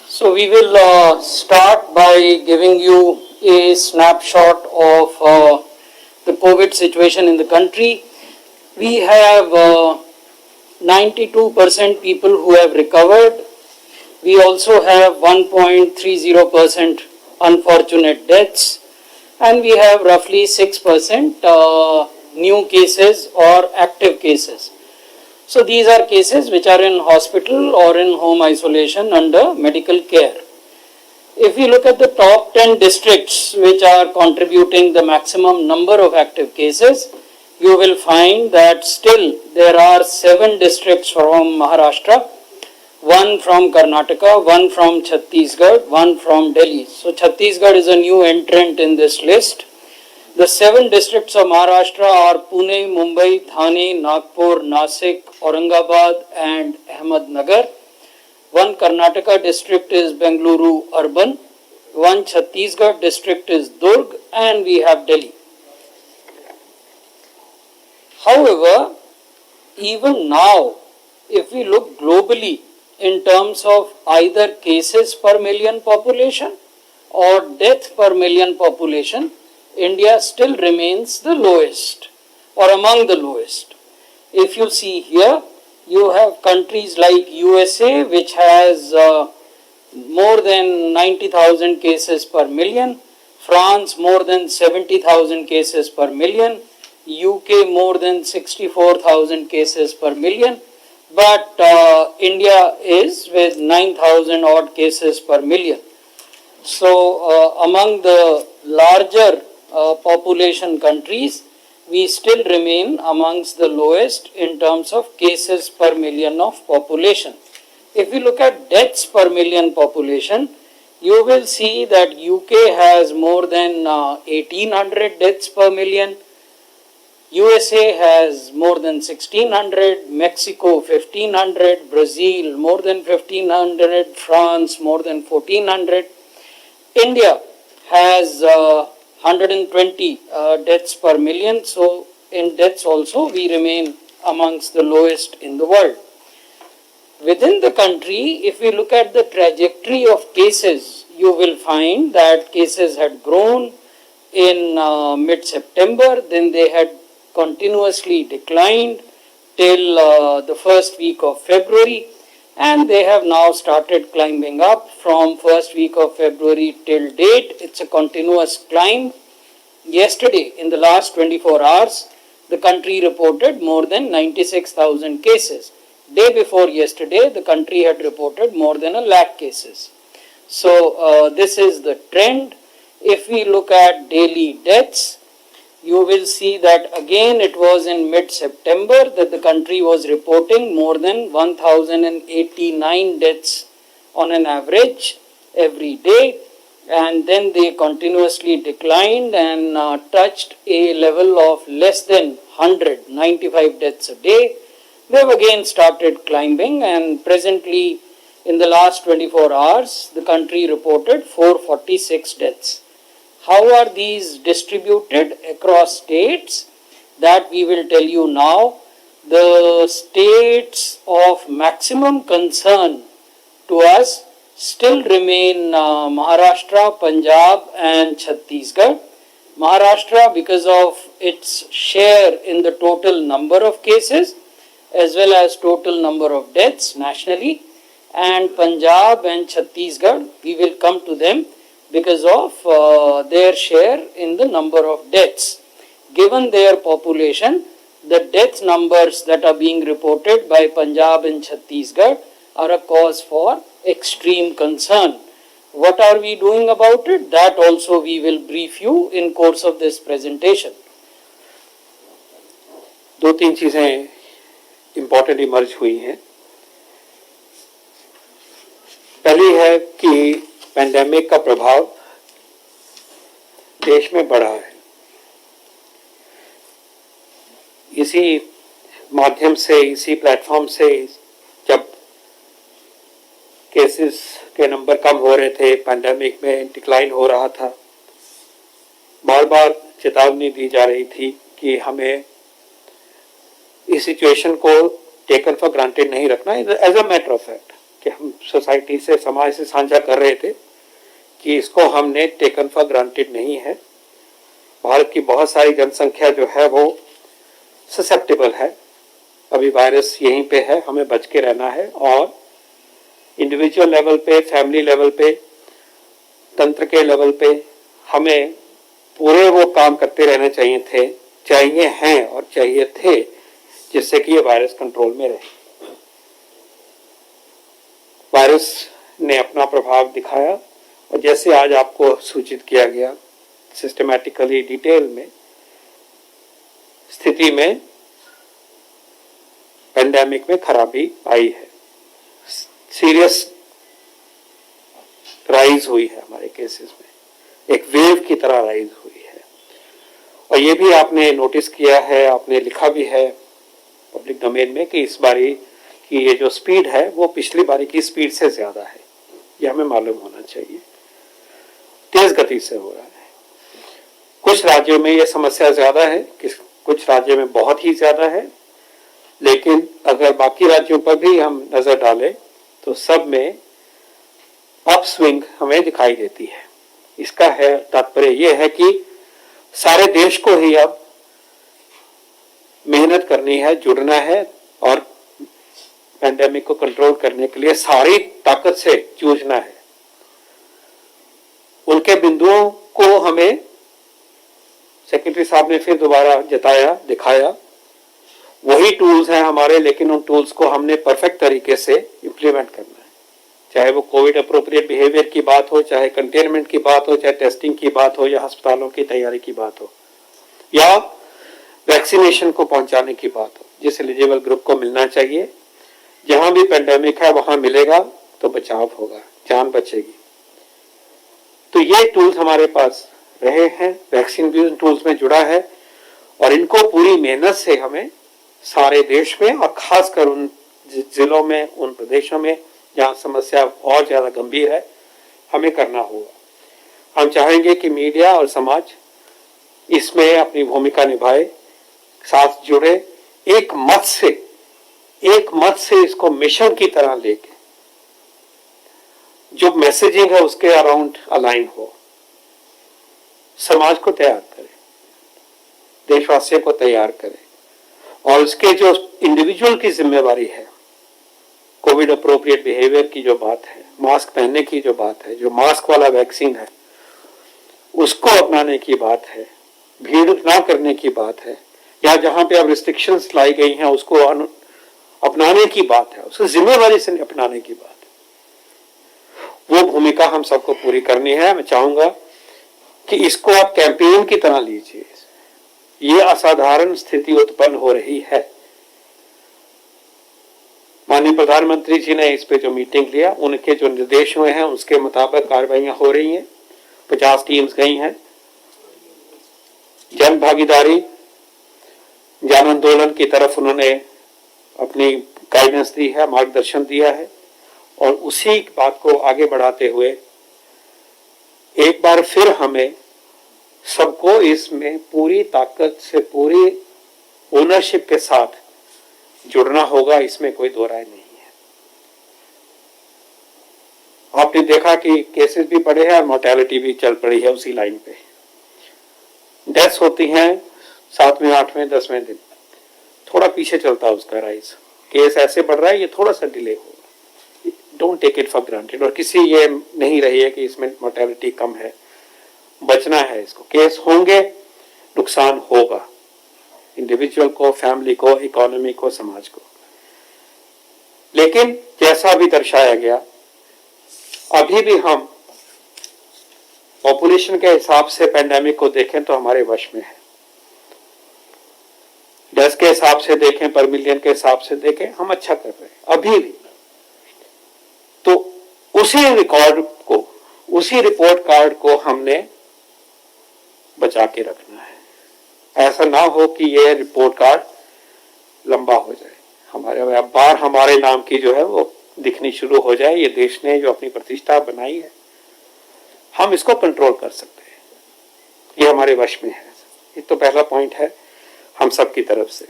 So we will start by giving you a snapshot of the COVID situation in the country. We have 92% people who have recovered. We also have 1.30% unfortunate deaths, and we have roughly 6% new cases or active cases. So these are cases which are in hospital or in home isolation under medical care. If we look at the top 10 districts which are contributing the maximum number of active cases, you will find that still there are 7 districts from Maharashtra, 1 from Karnataka, 1 from Chhattisgarh, 1 from Delhi. So Chhattisgarh is a new entrant in this list. The 7 districts of Maharashtra are Pune, Mumbai, Thane, Nagpur, Nasik, Aurangabad and Ahmednagar. 1 Karnataka district is Bengaluru Urban. 1 Chhattisgarh district is Durg, and we have Delhi. However, even now, if we look globally in terms of either cases per million population or death per million population, India still remains the lowest or among the lowest. If you see here, you have countries like USA, which has more than 90,000 cases per million, France more than 70,000 cases per million, UK more than 64,000 cases per million, but India is with 9,000 odd cases per million. So among the larger population countries, we still remain amongst the lowest in terms of cases per million of population. If we look at deaths per million population, you will see that UK has more than 1800 deaths per million, USA has more than 1600, Mexico 1500, Brazil more than 1500, France more than 1400. India has 120 deaths per million, so in deaths also we remain amongst the lowest in the world. Within the country, if we look at the trajectory of cases, you will find that cases had grown in mid-September, then they had continuously declined till the first week of February, and they have now started climbing up from first week of February till date. It's a continuous climb. Yesterday, in the last 24 hours, the country reported more than 96,000 cases. Day before yesterday, the country had reported more than 1 lakh cases. So this is the trend. If we look at daily deaths, you will see that again it was in mid-September that the country was reporting more than 1089 deaths on an average every day, and then they continuously declined and touched a level of less than 100, 95 deaths a day. They have again started climbing, and presently in the last 24 hours the country reported 446 deaths. How are these distributed across states? That we will tell you now. The states of maximum concern to us still remain Maharashtra, Punjab and Chhattisgarh. Maharashtra, because of its share in the total number of cases as well as total number of deaths nationally, and Punjab and Chhattisgarh, we will come to them because of their share in the number of deaths. Given their population, the death numbers that are being reported by Punjab and Chhattisgarh are a cause for extreme concern. What are we doing about it? That also we will brief you in course of this presentation. दो तीन चीज़ें important emerge हुई हैं. पहली है कि pandemic का प्रभाव देश में बढ़ा है. इसी माध्यम से, इसी प्लेटफॉर्म से जब केसेस के नंबर कम हो रहे थे, पैंडेमिक में डिक्लाइन हो रहा था, बार बार चेतावनी दी जा रही थी कि हमें इस सिचुएशन को टेकन फॉर ग्रांटेड नहीं रखना. As a matter of fact कि हम सोसाइटी से, समाज से साझा कर रहे थे कि इसको हमने टेकन फॉर ग्रांटेड नहीं है। भारत की बहुत सारी जनसंख्या जो है वो ससेप्टेबल है, अभी वायरस यहीं पे है, हमें बच के रहना है और इंडिविजुअल लेवल पे, फैमिली लेवल पे, तंत्र के लेवल पे हमें पूरे वो काम करते रहने चाहिए हैं और चाहिए थे, जिससे कि ये वायरस कंट्रोल में रहे। वायरस ने अपना प्रभाव दिखाया और जैसे आज आपको सूचित किया गया सिस्टमैटिकली, डिटेल में, स्थिति में, पेंडेमिक में खराबी आई है, सीरियस राइज हुई है हमारे केसेस में, एक वेव की तरह राइज हुई है। और ये भी आपने नोटिस किया है, आपने लिखा भी है पब्लिक डोमेन में कि इस बारी की ये जो स्पीड है वो पिछली बारी की स्पीड से ज्यादा है। ये हमें मालूम होना चाहिए, तेज गति से हो रहा है। कुछ राज्यों में ये समस्या ज्यादा है, कुछ राज्यों में बहुत ही ज्यादा है, लेकिन अगर बाकी राज्यों पर भी हम नजर डालें तो सब में अपस्विंग हमें दिखाई देती है। इसका है तात्पर्य यह है कि सारे देश को ही अब मेहनत करनी है, जुड़ना है और पेंडेमिक को कंट्रोल करने के लिए सारी ताकत से जूझना है। उनके बिंदुओं को हमें सेक्रेटरी साहब ने फिर दोबारा जताया, दिखाया। वही टूल्स हैं हमारे, लेकिन उन टूल्स को हमने परफेक्ट तरीके से इंप्लीमेंट करना है। चाहे वो कोविड अप्रोप्रिएट बिहेवियर की बात हो, चाहे कंटेनमेंट की बात हो, चाहे टेस्टिंग की बात हो, या अस्पतालों की तैयारी की बात हो, या वैक्सीनेशन को पहुंचाने की बात हो। जिस एलिजिबल ग्रुप को मिलना चाहिए, जहां भी पेंडेमिक है वहां मिलेगा तो बचाव होगा, जान बचेगी। तो ये टूल्स हमारे पास रहे हैं, वैक्सीन भी उन टूल्स में जुड़ा है और इनको पूरी मेहनत से हमें सारे देश में और खासकर उन जिलों में, उन प्रदेशों में जहां समस्या और ज्यादा गंभीर है, हमें करना होगा। हम चाहेंगे कि मीडिया और समाज इसमें अपनी भूमिका निभाए, साथ जुड़े, एक मत से इसको मिशन की तरह लेके जो मैसेजिंग है उसके अराउंड अलाइन हो, समाज को तैयार करे, देशवासियों को तैयार करे और उसके जो इंडिविजुअल की जिम्मेवारी है, कोविड अप्रोप्रिएट बिहेवियर की जो बात है, मास्क पहनने की जो बात है, जो मास्क वाला वैक्सीन है उसको अपनाने की बात है, भीड़ ना करने की बात है, या जहां पे अब रिस्ट्रिक्शंस लाई गई हैं उसको अपनाने की बात है, उसको जिम्मेवारी से अपनाने की बात है। वो भूमिका हम सबको पूरी करनी है। मैं चाहूंगा कि इसको आप कैंपेन की तरह लीजिए। ये असाधारण स्थिति उत्पन्न हो रही है। माननीय प्रधानमंत्री जी ने इस पे जो मीटिंग लिया, उनके जो निर्देश हुए हैं उसके मुताबिक कार्रवाइयां हो रही हैं। 50 टीम्स गई हैं। जन भागीदारी, जन आंदोलन की तरफ उन्होंने अपनी गाइडेंस दी है, मार्गदर्शन दिया है और उसी बात को आगे बढ़ाते हुए एक बार फिर हमें सबको इसमें पूरी ताकत से, पूरी ओनरशिप के साथ जुड़ना होगा। इसमें कोई दो राय नहीं है। आपने देखा कि केसेस भी बढ़े हैं और मोर्टेलिटी भी चल पड़ी है उसी लाइन पे। डेथ्स होती हैं 7वें, 8वें, 10वें दिन, थोड़ा पीछे चलता है उसका राइज। केस ऐसे बढ़ रहा है, ये थोड़ा सा डिले होगा। Don't take it for granted. और किसी ये नहीं रही है कि इसमें मोर्टेलिटी कम है, बचना है इसको। केस होंगे, नुकसान होगा इंडिविजुअल को, फैमिली को, इकोनॉमी को, समाज को। लेकिन जैसा भी दर्शाया गया, अभी भी हम पॉपुलेशन के हिसाब से पेंडेमिक को देखें तो हमारे वश में है। डेथ के हिसाब से देखें, पर मिलियन के हिसाब से देखें, हम अच्छा कर रहे हैं अभी भी। तो उसी रिकॉर्ड को, उसी रिपोर्ट कार्ड को हमने बचा के रखना है। ऐसा ना हो कि ये रिपोर्ट कार्ड लंबा हो जाए, हमारे बार हमारे नाम की जो है वो दिखनी शुरू हो जाए। ये देश ने जो अपनी प्रतिष्ठा बनाई है, हम इसको कंट्रोल कर सकते हैं, ये हमारे वश में है। ये तो पहला पॉइंट है हम सब की तरफ से।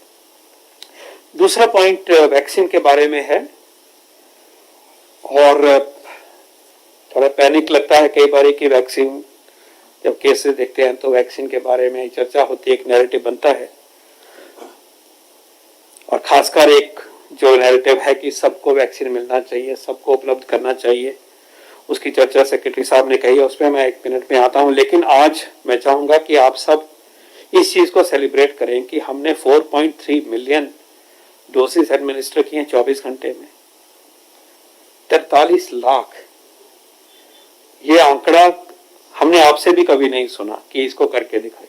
दूसरा पॉइंट वैक्सीन के बारे में है। और थोड़ा पैनिक लगता है कई बार कि वैक्सीन, जब केसेस देखते हैं तो वैक्सीन के बारे में चर्चा होती है, एक नैरेटिव बनता है, और खासकर एक जो नैरेटिव है कि सबको वैक्सीन मिलना चाहिए, सबको उपलब्ध करना चाहिए, उसकी चर्चा सेक्रेटरी साहब ने कही है, उसमें मैं 1 मिनट में आता हूं। लेकिन आज मैं चाहूंगा कि आप सब इस चीज को सेलिब्रेट करें कि हमने 4.3 मिलियन डोसेस एडमिनिस्टर किए 24 घंटे में, 43 लाख। ये आंकड़ा हमने आपसे भी कभी नहीं सुना कि इसको करके दिखाइए,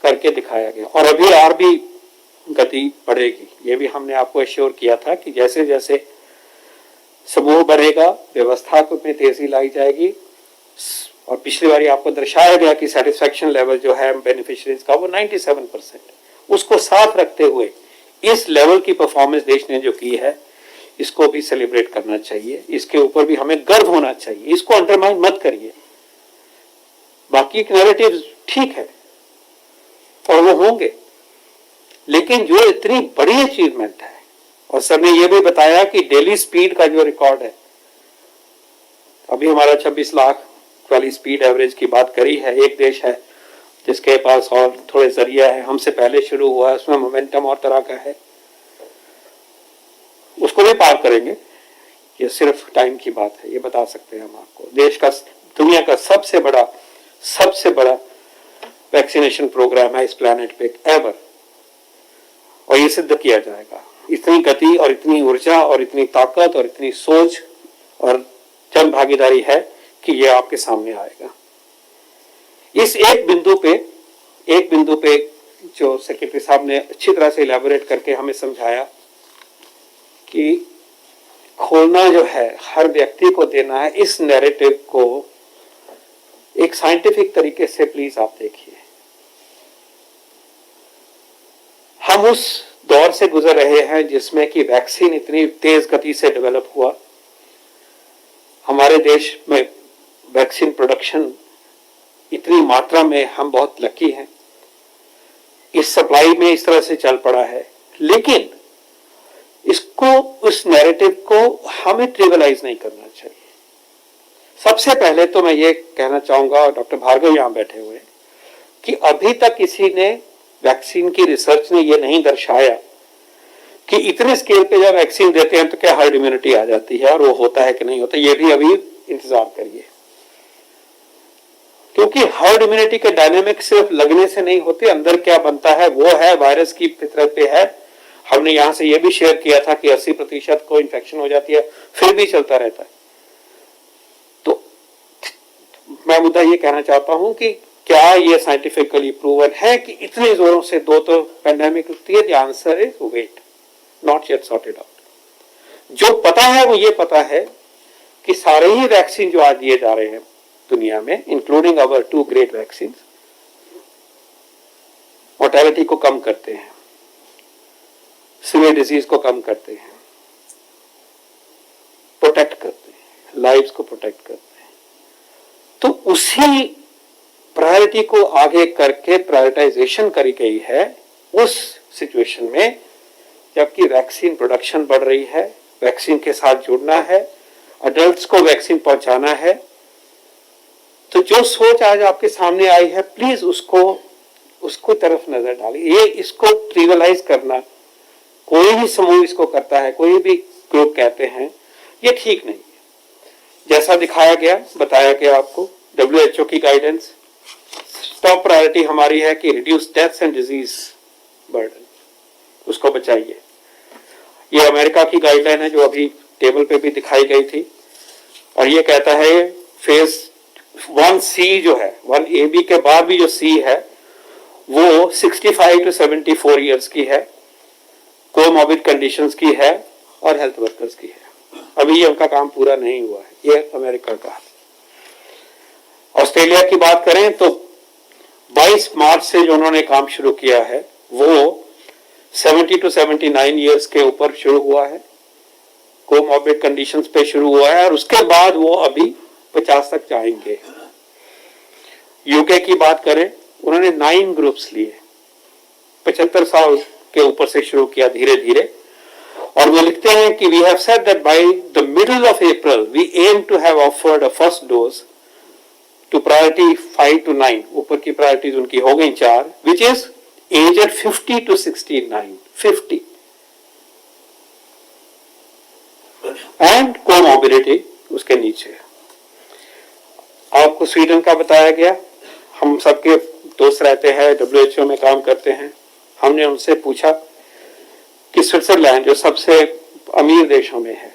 करके दिखाया गया। और अभी और भी गति बढ़ेगी, ये भी हमने आपको एश्योर किया था कि जैसे जैसे समूह बढ़ेगा, व्यवस्था में तेजी लाई जाएगी। और पिछली बार आपको दर्शाया गया कि सेटिस्फैक्शन लेवल जो है बेनिफिशियरीज का वो 97%, उसको साथ रखते हुए इस लेवल की परफॉर्मेंस देश ने जो की है, इसको भी सेलिब्रेट करना चाहिए, इसके ऊपर भी हमें गर्व होना चाहिए, इसको अंडरमाइन मत करिए। बाकी नैरेटिव ठीक है और वो होंगे, लेकिन जो इतनी बड़ी अचीवमेंट है, और सर ने ये भी बताया कि डेली स्पीड का जो रिकॉर्ड है, अभी हमारा 26 लाख वाली स्पीड एवरेज की बात करी है। एक देश है जिसके पास और थोड़े जरिया है, हमसे पहले शुरू हुआ है, उसमें मोमेंटम और तरह का है, उसको भी पार करेंगे। ये सिर्फ टाइम की बात है, ये बता सकते हैं हम आपको। देश का, दुनिया का सबसे बड़ा वैक्सीनेशन प्रोग्राम है इस प्लेनेट पे एवर, और ये सिद्ध किया जाएगा। इतनी गति और इतनी ऊर्जा और इतनी ताकत और इतनी सोच और जन भागीदारी है कि ये आपके सामने आएगा। इस एक बिंदु पे जो सेक्रेटरी साहब ने अच्छी तरह से इलैबोरेट करके हमें समझाया कि खोलना जो है हर व्यक्ति को देना है, इस नैरेटिव को एक साइंटिफिक तरीके से प्लीज आप देखिए। हम उस दौर से गुजर रहे हैं जिसमें कि वैक्सीन इतनी तेज गति से डेवलप हुआ। हमारे देश में वैक्सीन प्रोडक्शन इतनी मात्रा में, हम बहुत लकी हैं, इस सप्लाई में इस तरह से चल पड़ा है। लेकिन इसको, उस नैरेटिव को हमें ट्रिवियलाइज नहीं करना चाहिए। सबसे पहले तो मैं ये कहना चाहूंगा, डॉक्टर भार्गव यहां बैठे हुए, कि अभी तक किसी ने, वैक्सीन की रिसर्च ने ये नहीं दर्शाया कि इतने स्केल पे जब वैक्सीन देते हैं तो क्या हर्ड इम्यूनिटी आ जाती है, और वो होता है कि नहीं होता, ये भी अभी इंतजार करिए। क्योंकि हर्ड इम्यूनिटी के डायनेमिक सिर्फ लगने से नहीं होते, अंदर क्या बनता है वो है, वायरस की फितरत पे है। हमने यहां से ये भी शेयर किया था कि 80% को इन्फेक्शन हो जाती है, फिर भी चलता रहता है। तो मैं मुद्दा ये कहना चाहता हूं कि क्या ये साइंटिफिकली प्रूवन है कि इतने जोरों से दो तो पेंडेमिक रुकती है? The answer is wait, not yet sorted out. जो पता है वो ये पता है कि सारे ही वैक्सीन जो आज दिए जा रहे हैं दुनिया में, इंक्लूडिंग अवर 2 ग्रेट वैक्सीन, मोर्टेलिटी को कम करते हैं, सीवियर डिजीज को कम करते हैं, प्रोटेक्ट करते हैं, लाइव्स को प्रोटेक्ट करते हैं। तो उसी प्रायोरिटी को आगे करके प्रायोरिटाइजेशन करी गई है उस सिचुएशन में, जबकि वैक्सीन प्रोडक्शन बढ़ रही है, वैक्सीन के साथ जुड़ना है, अडल्ट्स को वैक्सीन पहुंचाना है। तो जो सोच आज आपके सामने आई है, प्लीज उसको तरफ नजर डालिए। ये इसको ट्रिवियलाइज करना, कोई भी समूह इसको करता है, कोई भी ग्रुप कहते हैं, ये ठीक नहीं है। जैसा दिखाया गया, बताया गया आपको, WHO की गाइडेंस, टॉप प्रायोरिटी हमारी है कि reduce deaths and disease burden, उसको बचाइए। ये अमेरिका की गाइडलाइन है जो अभी टेबल पे भी दिखाई गई थी, और ये कहता है फेज 1C जो है, 1AB के बाद भी जो C है वो 65 to 74 ईयर्स की है, कोमॉर्बिड कंडीशंस की है और हेल्थ वर्कर्स की है। अभी ये उनका काम पूरा नहीं हुआ है, ये अमेरिका का। ऑस्ट्रेलिया की बात करें तो 22 मार्च से जो उन्होंने काम शुरू किया है वो 70 to 79 ईयर्स के ऊपर शुरू हुआ है, कोमॉर्बिड कंडीशंस पे शुरू हुआ है, और उसके बाद वो अभी 50 तक जाएंगे। यूके की बात करें, उन्होंने 9 ग्रुप्स लिए, 75 साल के ऊपर से शुरू किया धीरे धीरे, और वो लिखते हैं कि we have said that by the middle of April we aim to have offered a first dose to priority 5 to 9, ऊपर की प्रायोरिटीज उनकी हो गई 4, which is aged 50 to 69, 50 and comorbidity उसके नीचे। आपको स्वीडन का बताया गया, हम सबके दोस्त रहते हैं, WHO में काम करते हैं। हमने उनसे पूछा कि स्विट्जरलैंड जो सबसे अमीर देशों में है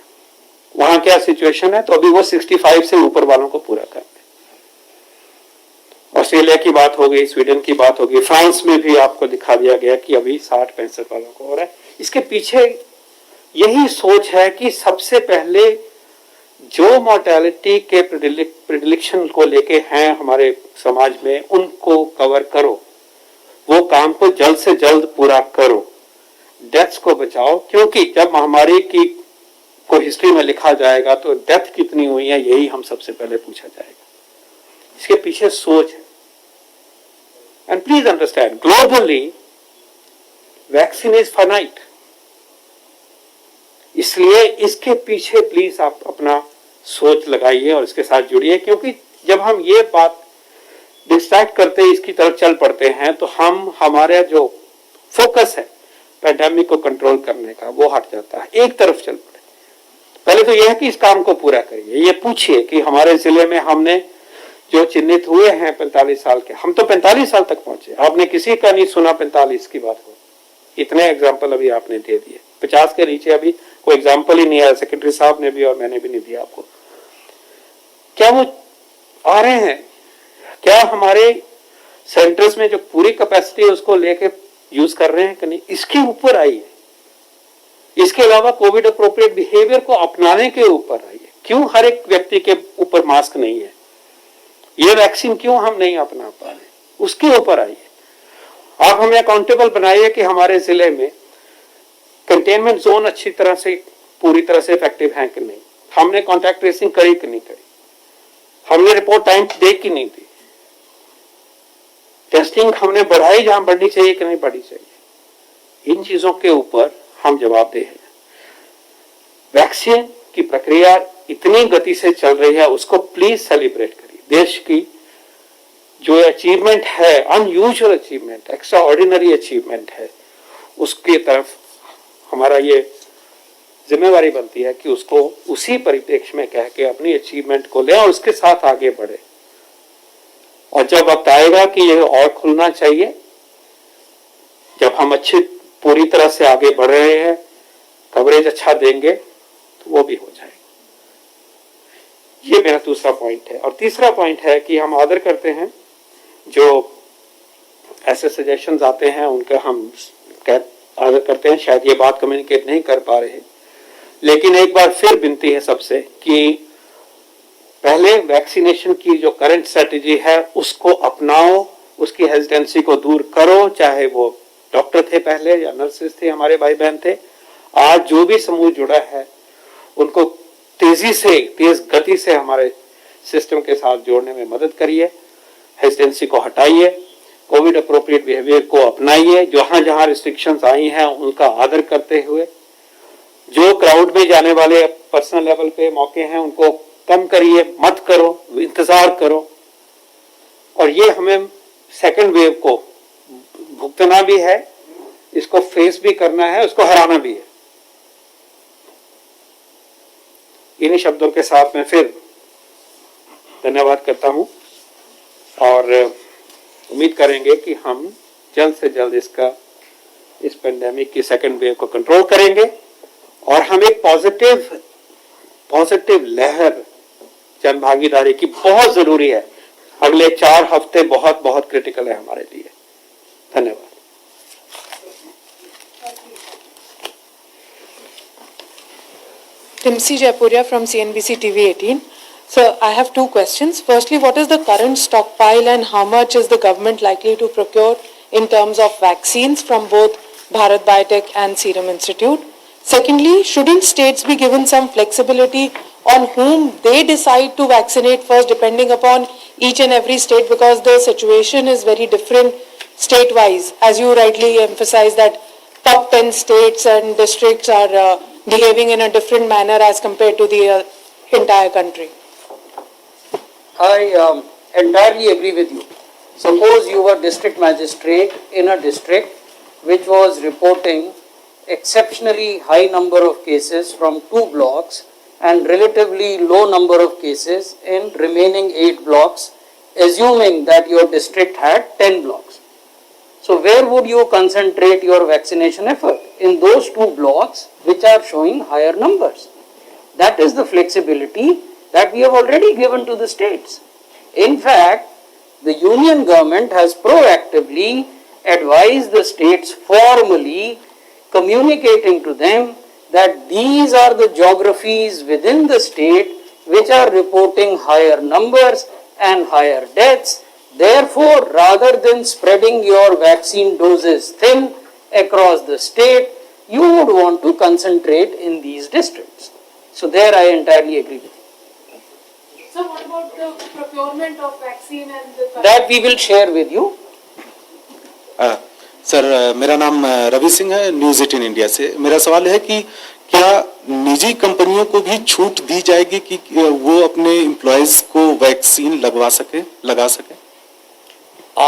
वहां क्या सिचुएशन है, तो अभी वो 65 से ऊपर वालों को पूरा कर रहे। ऑस्ट्रेलिया की बात हो गई, स्वीडन की बात हो गई, फ्रांस में भी आपको दिखा दिया गया कि अभी 60-65 वालों को हो रहा है। इसके पीछे यही सोच है कि सबसे पहले जो मोर्टेलिटी के प्रिडिलेक्शन को लेके हैं हमारे समाज में उनको कवर करो, वो काम को जल्द से जल्द पूरा करो, डेथ्स को बचाओ। क्योंकि जब महामारी की को हिस्ट्री में लिखा जाएगा तो डेथ कितनी हुई है यही हम सबसे पहले पूछा जाएगा। इसके पीछे सोच है। And please understand, globally vaccine is finite, इसलिए इसके पीछे प्लीज आप अपना सोच लगाइए और इसके साथ जुड़िए। क्योंकि जब हम ये बात डिस्ट्रैक्ट करते इसकी तरफ चल पड़ते हैं तो हम हमारा जो फोकस है पैंडेमिक को कंट्रोल करने का वो हट जाता है, एक तरफ चल पड़े। पहले तो यह है कि इस काम को पूरा करिए। ये पूछिए कि हमारे जिले में हमने जो चिन्हित हुए हैं 45 साल के, हम तो 45 साल तक पहुंचे, आपने किसी का नहीं सुना 45 की बात हो। इतने एग्जाम्पल अभी आपने दे दिए, 50 के नीचे अभी कोई एग्जाम्पल ही नहीं आया। सेक्रेटरी साहब ने भी और मैंने भी नहीं दिया आपको। क्या वो आ रहे हैं? क्या हमारे सेंटर्स में जो पूरी कैपेसिटी है उसको लेके यूज कर रहे हैं कि नहीं? इसके ऊपर आइए। इसके अलावा कोविड अप्रोप्रिएट बिहेवियर को अपनाने के ऊपर आइए। क्यों हर एक व्यक्ति के ऊपर मास्क नहीं है? ये वैक्सीन क्यों हम नहीं अपना पा रहे? उसके ऊपर आइए। आप हमें अकाउंटेबल बनाइए कि हमारे जिले में कंटेनमेंट जोन अच्छी तरह से पूरी तरह से इफेक्टिव है कि नहीं, हमने कॉन्टैक्ट ट्रेसिंग करी कि नहीं करी, हमने रिपोर्ट टाइम दे कि नहीं दी, टेस्टिंग हमने बढ़ाई जहां बढ़नी चाहिए कि नहीं बढ़नी चाहिए। इन चीजों के ऊपर हम जवाबदेह हैं। वैक्सीन की प्रक्रिया इतनी गति से चल रही है, उसको प्लीज सेलिब्रेट करिए। देश की जो अचीवमेंट है, unusual achievement, extra ordinary achievement है, उसकी तरफ हमारा ये जिम्मेवारी बनती है कि उसको उसी परिप्रेक्ष्य में कह के अपनी अचीवमेंट को ले और उसके साथ आगे बढ़े। और जब वक्त आएगा कि ये और खुलना चाहिए, जब हम अच्छी पूरी तरह से आगे बढ़ रहे हैं, कवरेज अच्छा देंगे, तो वो भी हो जाएगा। ये मेरा दूसरा पॉइंट है। और तीसरा पॉइंट है कि हम आदर करते हैं जो ऐसे सजेशंस आते हैं, उनका हम आदर करते हैं। शायद ये बात कम्युनिकेट नहीं कर पा रहे, लेकिन एक बार फिर विनती है सबसे कि पहले वैक्सीनेशन की जो करंट स्ट्रेटेजी है उसको अपनाओ, उसकी हेजिटेंसी को दूर करो। चाहे वो डॉक्टर थे पहले या नर्सेस थे, हमारे भाई बहन थे, आज जो भी समूह जुड़ा है उनको तेजी से, तेज गति से हमारे सिस्टम के साथ जोड़ने में मदद करिए। हेजिटेंसी को हटाइए, कोविड अप्रोप्रिएट बिहेवियर को अपनाइए। जहां जहां रिस्ट्रिक्शंस आई हैं उनका आदर करते हुए, जो क्राउड में जाने वाले पर्सनल लेवल पे मौके हैं उनको कम करिए, मत करो, इंतजार करो। और ये हमें सेकंड वेव को भुगतना भी है, इसको फेस भी करना है, उसको हराना भी है। इन्हीं शब्दों के साथ मैं फिर धन्यवाद करता हूं और उम्मीद करेंगे कि हम जल्द से जल्द इस पेंडेमिक की सेकंड वेव को कंट्रोल करेंगे और हम एक पॉजिटिव लहर जन भागीदारी की बहुत जरूरी है। अगले 4 हफ्ते बहुत बहुत क्रिटिकल है हमारे लिए। धन्यवाद। Timsi Jaipuria from CNBC TV 18. Sir, I have 2 questions. Firstly, what is the current stockpile and how much is the government likely to procure in terms of vaccines from both Bharat Biotech and Serum Institute? Secondly, shouldn't states be given some flexibility on whom they decide to vaccinate first, depending upon each and every state, because the situation is very different state-wise. As you rightly emphasize that top 10 states and districts are behaving in a different manner as compared to the entire country? I entirely agree with you. Suppose you were district magistrate in a district which was reporting exceptionally high number of cases from 2 blocks and relatively low number of cases in remaining 8 blocks, assuming that your district had 10 blocks. So where would you concentrate your vaccination effort? In those 2 blocks which are showing higher numbers. That is the flexibility that we have already given to the states. In fact, the union government has proactively advised the states formally, communicating to them that these are the geographies within the state which are reporting higher numbers and higher deaths. Therefore, rather than spreading your vaccine doses thin across the state, you would want to concentrate in these districts. So there I entirely agree with you. So what about the procurement of vaccine and the... That we will share with you. Sir मेरा नाम रवि सिंह है, news 18 India से। मेरा सवाल है कि क्या निजी कंपनियों को भी छूट दी जाएगी कि वो अपने एम्प्लॉयज को वैक्सीन लगा सके?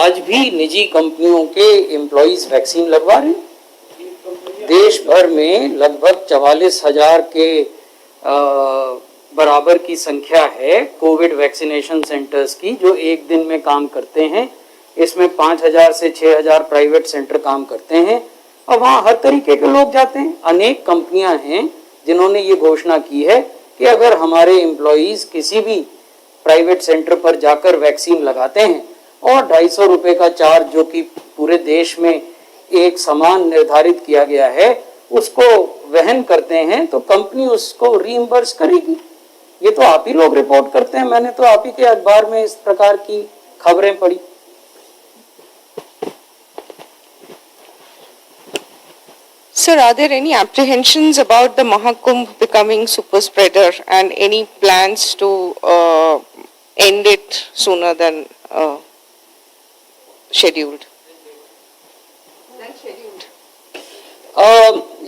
आज भी निजी कंपनियों के एम्प्लॉइज वैक्सीन लगवा रहे हैं। देश भर में लगभग 44,000 के बराबर की संख्या है कोविड वैक्सीनेशन सेंटर्स की, जो एक दिन में काम करते हैं। इसमें 5,000 से 6,000 प्राइवेट सेंटर काम करते हैं और वहाँ हर तरीके के लोग जाते हैं। अनेक कंपनियां हैं जिन्होंने ये घोषणा की है कि अगर हमारे एम्प्लॉइज किसी भी प्राइवेट सेंटर पर जाकर वैक्सीन लगाते हैं और 250 रुपए का चार्ज, जो कि पूरे देश में एक समान निर्धारित किया गया है, उसको वहन करते हैं, तो कंपनी उसको रीइंबर्स करेगी। ये तो आप ही लोग रिपोर्ट करते हैं, मैंने तो आप ही के अखबार में इस प्रकार की खबरें पढ़ी। Sir, are there any apprehensions about the Mahakumbh becoming super spreader and any plans to end it sooner than scheduled?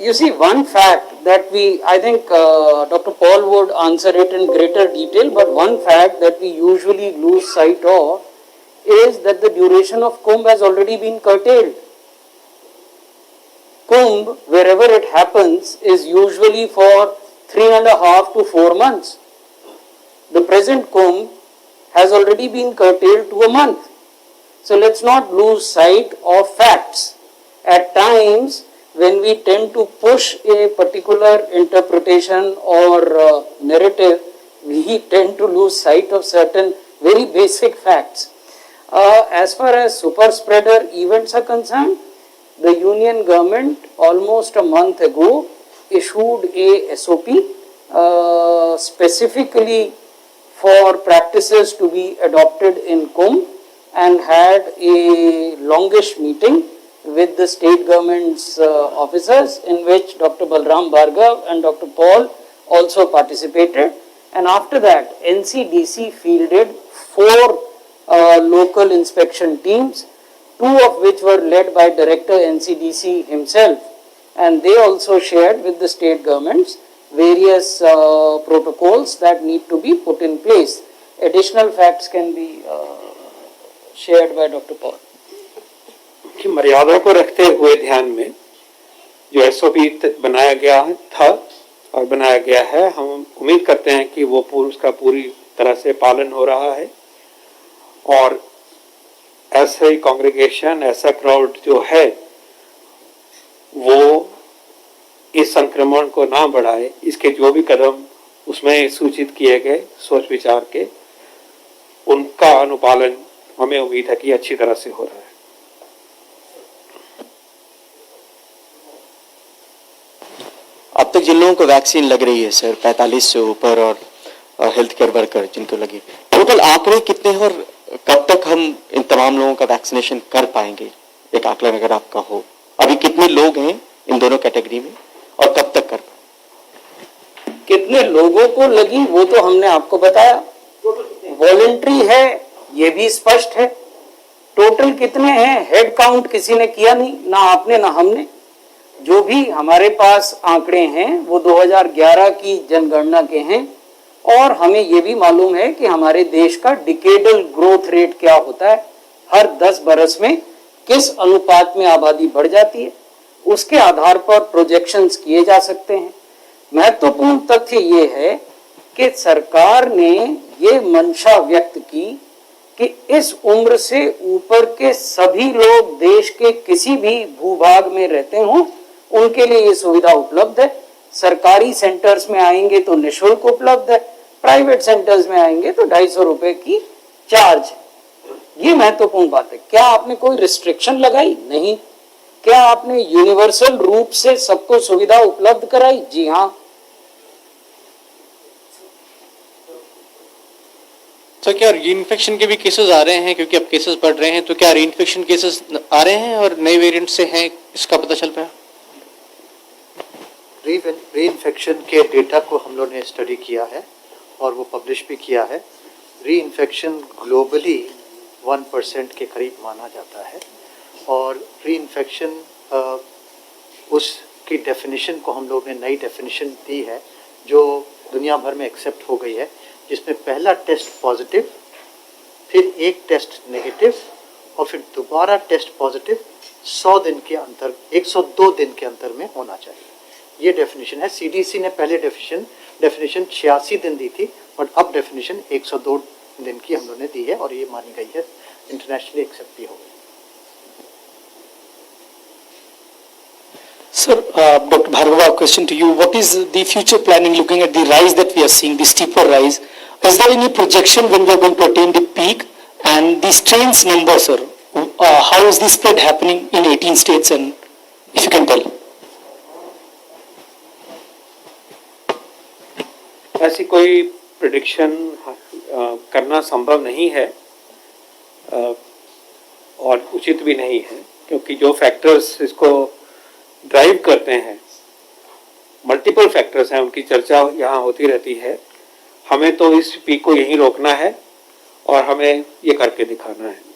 You see, one fact that I think Dr. Paul would answer it in greater detail, but one fact that we usually lose sight of is that the duration of Kumbh has already been curtailed. Kumbh, wherever it happens, is usually for 3.5 to 4 months. The present Kumbh has already been curtailed to a month. So let's not lose sight of facts. At times, when we tend to push a particular interpretation or narrative, we tend to lose sight of certain very basic facts. As far as super spreader events are concerned, the union government almost a month ago issued a SOP specifically for practices to be adopted in Kumbh, and had a longish meeting with the state government's officers, in which Dr. Balram Bhargav and Dr. Paul also participated. And after that, NCDC fielded 4 local inspection teams, 2 of which were led by Director NCDC himself, and they also shared with the state governments various protocols that need to be put in place. Additional facts can be shared by Dr. Paul. कि मर्यादा को रखते हुए ध्यान में जो SOP बनाया गया था और बनाया गया है, हम उम्मीद करते हैं कि वो उसका पूरी तरह से पालन हो रहा है, और ऐसे कांग्रेगेशन, ऐसा क्राउड जो है वो इस संक्रमण को ना बढ़ाए, इसके जो भी कदम उसमें सूचित किए गए सोच विचार के, उनका अनुपालन हमें उम्मीद है कि अच्छी तरह से हो रहा है। अब तक जिन लोगों को वैक्सीन लग रही है सर, 45 से ऊपर, और हेल्थ केयर वर्कर जिनको लगी, टोटल आंकड़े कितने हैं और कब तक हम इन तमाम लोगों का वैक्सीनेशन कर पाएंगे? एक आंकलन अगर आपका हो, अभी कितने लोग हैं इन दोनों कैटेगरी में और कब तक कर पाएंगे? कितने लोगों को लगी वो तो हमने आपको बताया, वॉलंटरी है ये भी स्पष्ट है। टोटल कितने हैं हेड काउंट किसी ने किया नहीं, ना आपने ना हमने। जो भी हमारे पास आंकड़े हैं वो 2011 की जनगणना के हैं और हमें ये भी मालूम है कि हमारे देश का डिकेडल ग्रोथ रेट क्या होता है, हर 10 बरस में किस अनुपात में आबादी बढ़ जाती है, उसके आधार पर प्रोजेक्शंस किए जा सकते हैं। महत्वपूर्ण तथ्य ये है कि सरकार ने ये मंशा व्यक्त की कि इस उम्र से ऊपर के सभी लोग देश के किसी भी भूभाग में रहते हों, उनके लिए ये सुविधा उपलब्ध है। सरकारी सेंटर्स में आएंगे तो निःशुल्क उपलब्ध है, प्राइवेट सेंटर्स में आएंगे तो 250 रुपए की चार्ज है। ये महत्वपूर्ण बात है। क्या आपने कोई रिस्ट्रिक्शन लगाई? नहीं। क्या आपने यूनिवर्सल रूप से सबको सुविधा उपलब्ध कराई? जी हाँ। तो क्या री इन्फेक्शन के भी केसेस आ रहे हैं, क्योंकि अब केसेस बढ़ रहे हैं, तो क्या री इन्फेक्शन केसेस आ रहे हैं और नए वेरिएंट से हैं, इसका पता चल पाया? री इन्फेक्शन के डेटा को हम लोग ने स्टडी किया है और वो पब्लिश भी किया है। री इन्फेक्शन ग्लोबली 1% के करीब माना जाता है और री इन्फेक्शन उसकी डेफिनेशन को हम लोग ने नई डेफिनेशन दी है जो दुनिया भर में एक्सेप्ट हो गई है, जिसमें पहला टेस्ट पॉजिटिव, फिर एक टेस्ट नेगेटिव और फिर दोबारा टेस्ट पॉजिटिव 100 दिन के अंतर 102 दिन के अंतर में होना चाहिए। ये डेफिनेशन है। सीडीसी ने पहले डेफिनेशन 86 दिन दी थी, बट अब डेफिनेशन 102 दिन की हम लोगों ने दी है और ये मानी गई है, इंटरनेशनली एक्सेप्ट भी हो गई। Sir, Dr. Bhargava, question to you. What is the future planning looking at the rise that we are seeing, the steeper rise? Is there any projection when we are going to attain the peak? And the strains number, sir, how is the spread happening in 18 states, and if you can tell? ऐसी कोई prediction करना संभव नहीं है और उचित भी नहीं है, क्योंकि जो फैक्टर्स इसको ड्राइव करते हैं, मल्टीपल फैक्टर्स हैं, उनकी चर्चा यहाँ होती रहती है। हमें तो इस पीक को यहीं रोकना है और हमें ये करके दिखाना है।